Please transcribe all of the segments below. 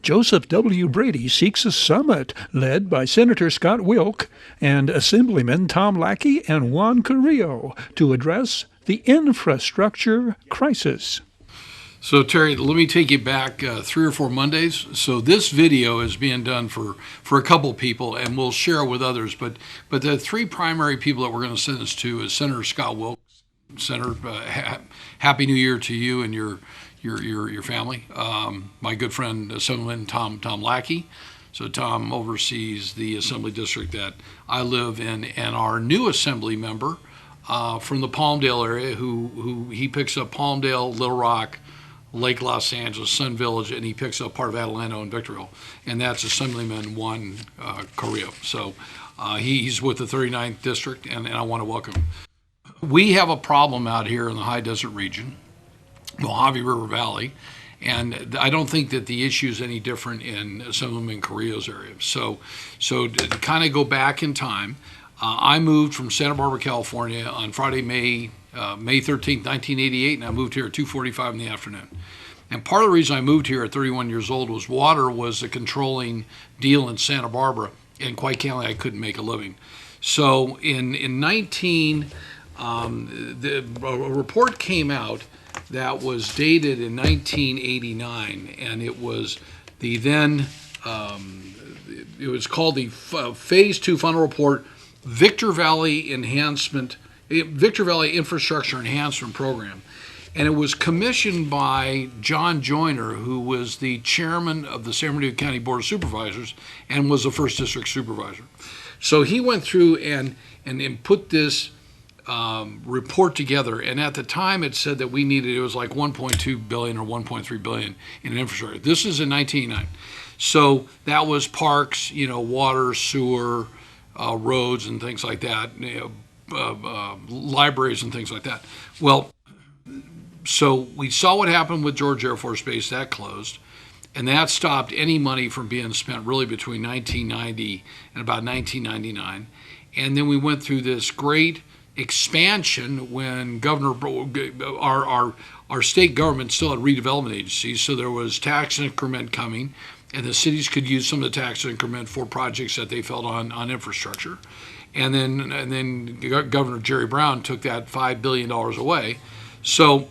Joseph W. Brady seeks a summit led by Senator Scott Wilk and Assemblymen Tom Lackey and Juan Carrillo to address the infrastructure crisis. So, Terry, let me take you back 3 or 4 Mondays. So this video is being done for a couple people, and we'll share it with others. But the three primary people that we're going to send this to is Senator Scott Wilk. Senator, Happy New Year to you and your family. My good friend, Assemblyman Tom Lackey. So Tom oversees the assembly district that I live in, and our new assembly member from the Palmdale area, who he picks up Palmdale, Little Rock, Lake Los Angeles, Sun Village, and he picks up part of Adelanto and Victorville, and that's Assemblyman Juan Carrillo. So he's with the 39th District, and I want to welcome him. We have a problem out here in the high desert region, Mojave River Valley, and I don't think that the issue is any different in Assemblyman Carrillo's area. So to kind of go back in time, I moved from Santa Barbara, California on Friday, May 13th, 1988, and I moved here at 2:45 in the afternoon. And part of the reason I moved here at 31 years old was water was the controlling deal in Santa Barbara, and quite candidly, I couldn't make a living. So a report came out that was dated in 1989, and it was it was called the Phase 2 Final Report, Victor Valley Infrastructure Enhancement Program. And it was commissioned by John Joyner, who was the chairman of the San Bernardino County Board of Supervisors and was the first district supervisor. So he went through and put this report together, and at the time it said that it was like 1.2 billion or 1.3 billion in infrastructure. This is in 1989. So that was parks, water, sewer, roads and things like that, libraries and things like that. Well, so we saw what happened with George Air Force Base. That closed, and that stopped any money from being spent really between 1990 and about 1999. And then we went through this great expansion when our state government still had redevelopment agencies, so there was tax increment coming, and the cities could use some of the tax increment for projects that they felt on infrastructure. And then Governor Jerry Brown took that $5 billion away. So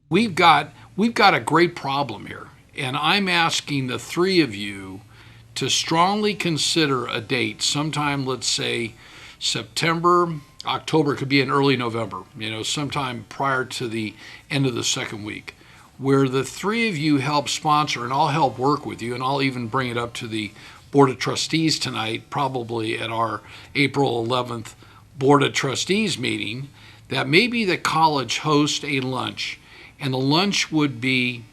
we've got a great problem here, and I'm asking the three of you to strongly consider a date, sometime, let's say September, October, could be in early November, sometime prior to the end of the second week, where the three of you help sponsor, and I'll help work with you, and I'll even bring it up to the Board of Trustees tonight, probably at our April 11th Board of Trustees meeting, that maybe the college host a lunch, and the lunch would be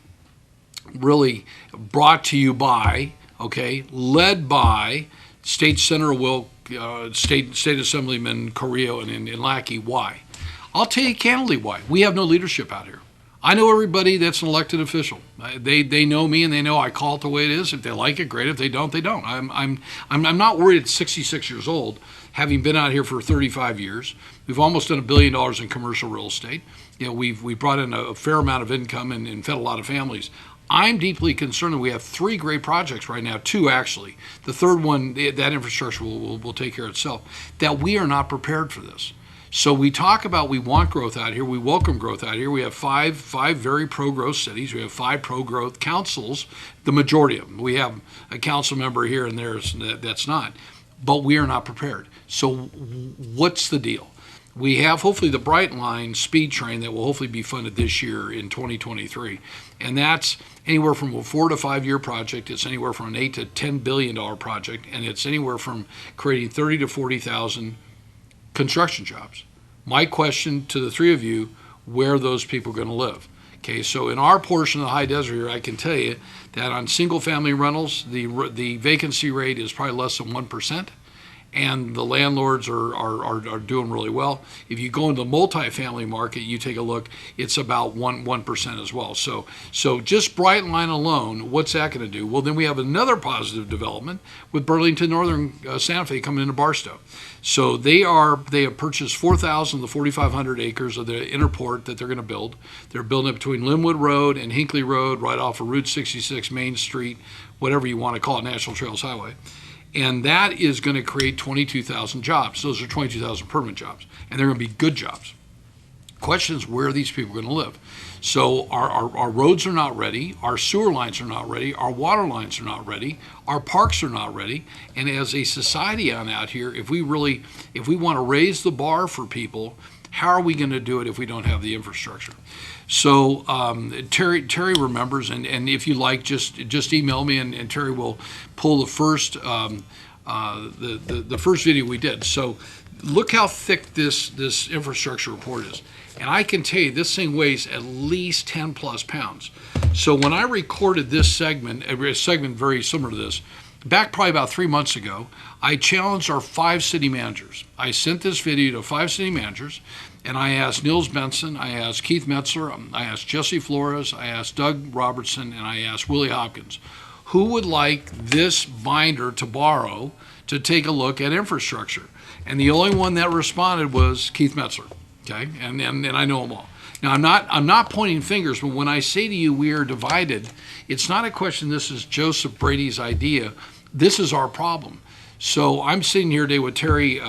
really brought to you by, led by State Senator Wilk, State Assemblyman Carrillo, and Lackey. Why? I'll tell you candidly why. We have no leadership out here. I know everybody that's an elected official. They know me, and they know I call it the way it is. If they like it, great. If they don't, they don't. I'm not worried at 66 years old, having been out here for 35 years. We've almost done $1 billion in commercial real estate. We brought in a fair amount of income and fed a lot of families. I'm deeply concerned that we have 3 great projects right now, 2 actually. The third one, that infrastructure will take care of itself, that we are not prepared for this. So we talk about we want growth out here, we welcome growth out here. We have five very pro-growth cities. We have 5 pro-growth councils, the majority of them. We have a council member here and there that's not, but we are not prepared. So what's the deal? We have hopefully the Bright Line speed train that will hopefully be funded this year in 2023. And that's anywhere from a 4 to 5 year project. It's anywhere from an $8 to $10 billion project. And it's anywhere from creating 30 to 40,000 construction jobs. My question to the three of you, where are those people going to live? So in our portion of the high desert here, I can tell you that on single family rentals, the vacancy rate is probably less than 1%. and the landlords are doing really well. If you go into the multifamily market, you take a look, it's about 1% as well. So just Brightline alone, what's that going to do? Well, then we have another positive development with Burlington Northern Santa Fe coming into Barstow. So they have purchased 4,000 to 4,500 acres of the inner port that they're going to build. They're building it between Linwood Road and Hinckley Road, right off of Route 66, Main Street, whatever you want to call it, National Trails Highway. And that is going to create 22,000 jobs. Those are 22,000 permanent jobs, and they're going to be good jobs. Question is, where are these people going to live? So our roads are not ready, our sewer lines are not ready, our water lines are not ready, our parks are not ready. And as a society on out here, if we want to raise the bar for people, how are we going to do it if we don't have the infrastructure? So Terry remembers, and if you like, just email me, and Terry will pull the first the first video we did. So look how thick this infrastructure report is. And I can tell you, this thing weighs at least 10 plus pounds. So when I recorded this segment, a segment very similar to this, back probably about 3 months ago, I challenged our 5 city managers. I sent this video to 5 city managers, and I asked Nils Benson, I asked Keith Metzler, I asked Jesse Flores, I asked Doug Robertson, and I asked Willie Hopkins, who would like this binder to borrow to take a look at infrastructure? And the only one that responded was Keith Metzler. Okay, and I know them all. Now I'm not pointing fingers, but when I say to you we are divided, it's not a question. This is Joseph Brady's idea. This is our problem. So I'm sitting here today with Terry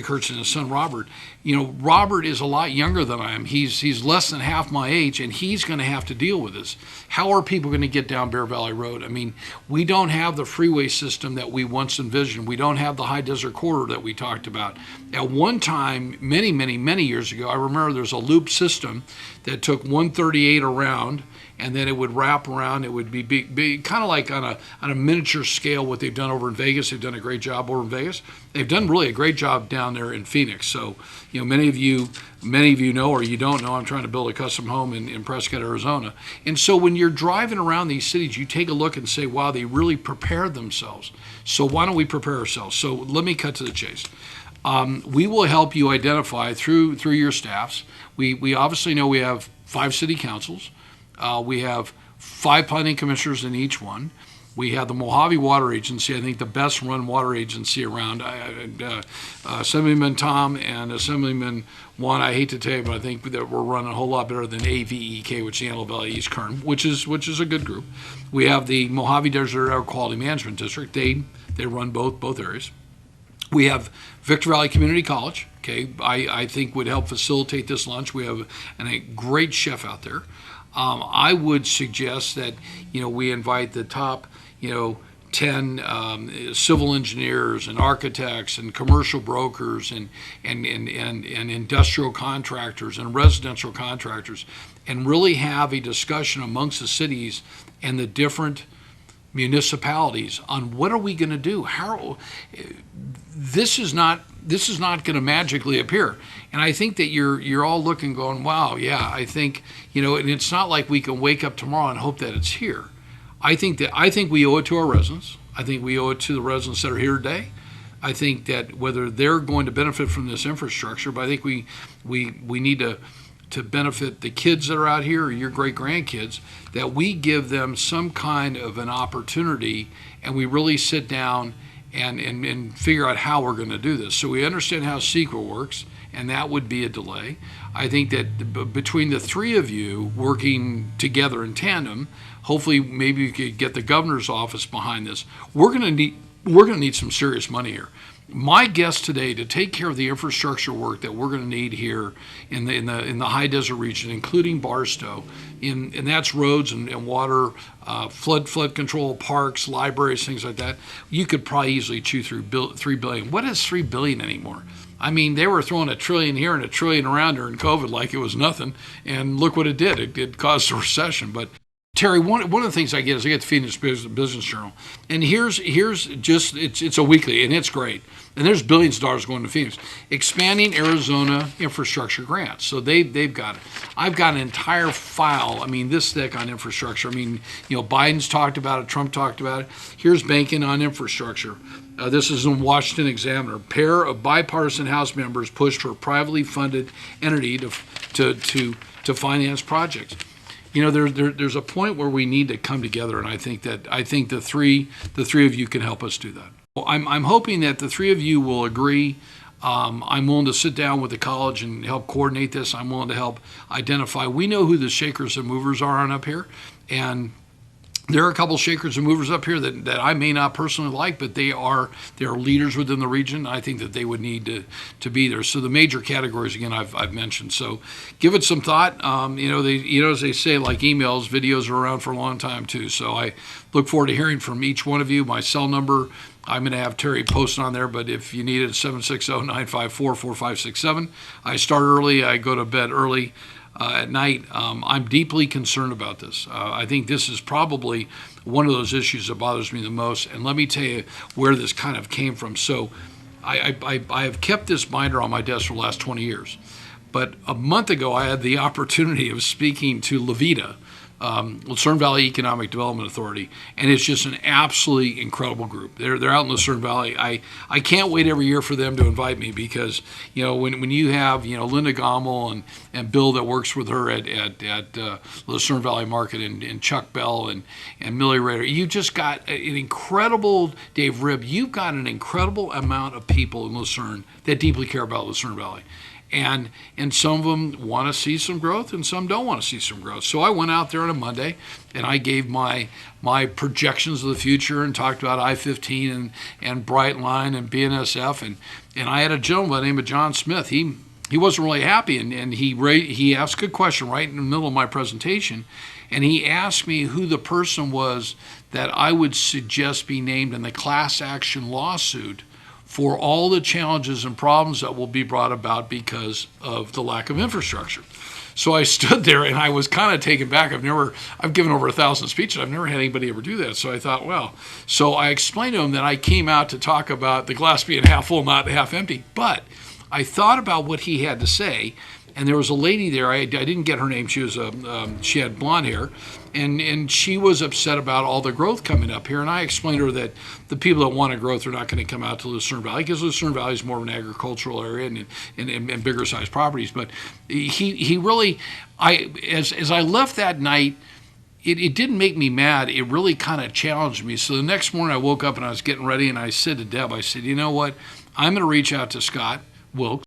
Kurtz and his son Robert. You know, Robert is a lot younger than I am. He's less than half my age, and he's going to have to deal with this. How are people going to get down Bear Valley Road? I mean, we don't have the freeway system that we once envisioned. We don't have the high desert corridor that we talked about. At one time, many years ago, I remember there's a loop system that took 138 around, and then it would wrap around. It would be kind of like on a miniature scale what they've done over in Vegas. They've done a great job over in Vegas. They've done really a great job down there in Phoenix. So, you know, many of you know, or you don't know, I'm trying to build a custom home in Prescott, Arizona. And so when you're driving around these cities, you take a look and say, wow, they really prepared themselves. So why don't we prepare ourselves? So let me cut to the chase. We will help you identify through your staffs. We obviously know we have 5 city councils. We have 5 planning commissioners in each one. We have the Mojave Water Agency, I think the best run water agency around. Assemblyman Tom and Assemblyman Juan, I hate to tell you, but I think that we're running a whole lot better than AVEK, which is the Antelope Valley East Kern, which is a good group. We have the Mojave Desert Air Quality Management District. They run both areas. We have Victor Valley Community College, okay, I think would help facilitate this lunch. We have a great chef out there. I would suggest that, you know, we invite the top, 10 civil engineers and architects and commercial brokers and industrial contractors and residential contractors, and really have a discussion amongst the cities and the different municipalities on what are we going to do. How this is not going to magically appear. And I think that you're all looking, going, wow, yeah, I think, and it's not like we can wake up tomorrow and hope that it's here. I think we owe it to our residents. I think we owe it to the residents that are here today. I think that whether they're going to benefit from this infrastructure, but I think we need to benefit the kids that are out here, or your great grandkids, that we give them some kind of an opportunity, and we really sit down and figure out how we're going to do this. So we understand how CEQA works, and that would be a delay. I think that between the 3 of you working together in tandem, hopefully maybe you could get the governor's office behind this. We're going to need some serious money here. My guess today, to take care of the infrastructure work that we're going to need here in the high desert region, including Barstow, and that's roads and water, flood control, parks, libraries, things like that. You could probably easily chew through $3 billion. What is $3 billion anymore? I mean, they were throwing $1 trillion here and $1 trillion around during COVID like it was nothing, and look what it did. It caused a recession. But Terry, one of the things I get is I get the Phoenix Business Journal, and here's just it's a weekly, and it's great. And there's billions of dollars going to Phoenix. Expanding Arizona infrastructure grants. So they've got it. I've got an entire file, this thick on infrastructure. Biden's talked about it, Trump talked about it. Here's banking on infrastructure. This is in Washington Examiner. Pair of bipartisan House members pushed for a privately funded entity to finance projects. There's a point where we need to come together, and I think the three of you can help us do that. Well, I'm hoping that the three of you will agree. I'm willing to sit down with the college and help coordinate this. I'm willing to help identify. We know who the shakers and movers are on up here, and there are a couple shakers and movers up here that I may not personally like, but they are leaders within the region. I think that they would need to be there. So the major categories, again, I've mentioned. So give it some thought. As they say, like emails, videos are around for a long time too. So I look forward to hearing from each one of you. My cell number, I'm going to have Terry posted on there, but if you need it, 760-954-4567. I start early. I go to bed early. At night. I'm deeply concerned about this. I think this is probably one of those issues that bothers me the most. And let me tell you where this kind of came from. So I have kept this binder on my desk for the last 20 years. But a month ago, I had the opportunity of speaking to Levita, Lucerne Valley Economic Development Authority, and it's just an absolutely incredible group. They're out in Lucerne Valley. I can't wait every year for them to invite me because when you have Linda Gommel and Bill that works with her at Lucerne Valley Market and Chuck Bell and Millie Rader, you just got an incredible Dave Ribb. You've got an incredible amount of people in Lucerne that deeply care about Lucerne Valley. And some of them want to see some growth and some don't want to see some growth. So I went out there on a Monday and I gave my projections of the future and talked about I-15 and Brightline and BNSF. And I had a gentleman by the name of John Smith. He wasn't really happy, and he asked a question right in the middle of my presentation. And he asked me who the person was that I would suggest be named in the class action lawsuit for all the challenges and problems that will be brought about because of the lack of infrastructure. So I stood there and I was kind of taken back. I've given over 1,000 speeches. I've never had anybody ever do that. So I thought, well, so I explained to him that I came out to talk about the glass being half full, not half empty. But I thought about what he had to say. And there was a lady there. I didn't get her name. She had blonde hair, and she was upset about all the growth coming up here. And I explained to her that the people that want growth are not going to come out to Lucerne Valley because Lucerne Valley is more of an agricultural area and bigger sized properties. But he really, as I left that night, it didn't make me mad. It really kind of challenged me. So the next morning I woke up and I was getting ready, and I said to Deb, I said, you know what? I'm going to reach out to Scott Wilk,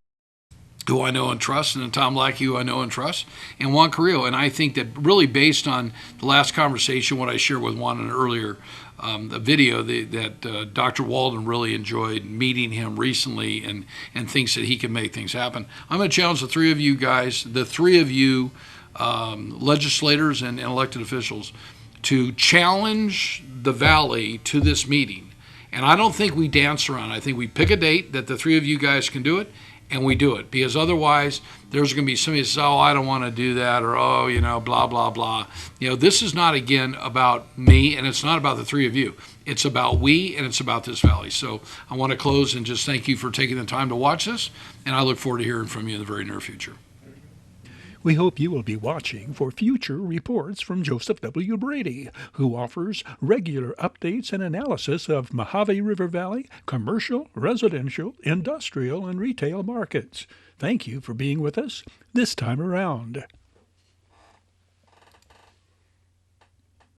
who I know and trust, and Tom Lackey, who I know and trust, and Juan Carrillo. And I think that really based on the last conversation, what I shared with Juan in an earlier video, that Dr. Walden really enjoyed meeting him recently and thinks that he can make things happen. I'm going to challenge the three of you guys, the three of you legislators and elected officials, to challenge the Valley to this meeting. And I don't think we dance around. I think we pick a date that the three of you guys can do it, and we do it, because otherwise there's going to be somebody that says, oh, I don't want to do that, or, oh, blah, blah, blah. This is not, again, about me, and it's not about the three of you. It's about we, and it's about this valley. So I want to close and just thank you for taking the time to watch this, and I look forward to hearing from you in the very near future. We hope you will be watching for future reports from Joseph W. Brady, who offers regular updates and analysis of Mojave River Valley commercial, residential, industrial, and retail markets. Thank you for being with us this time around.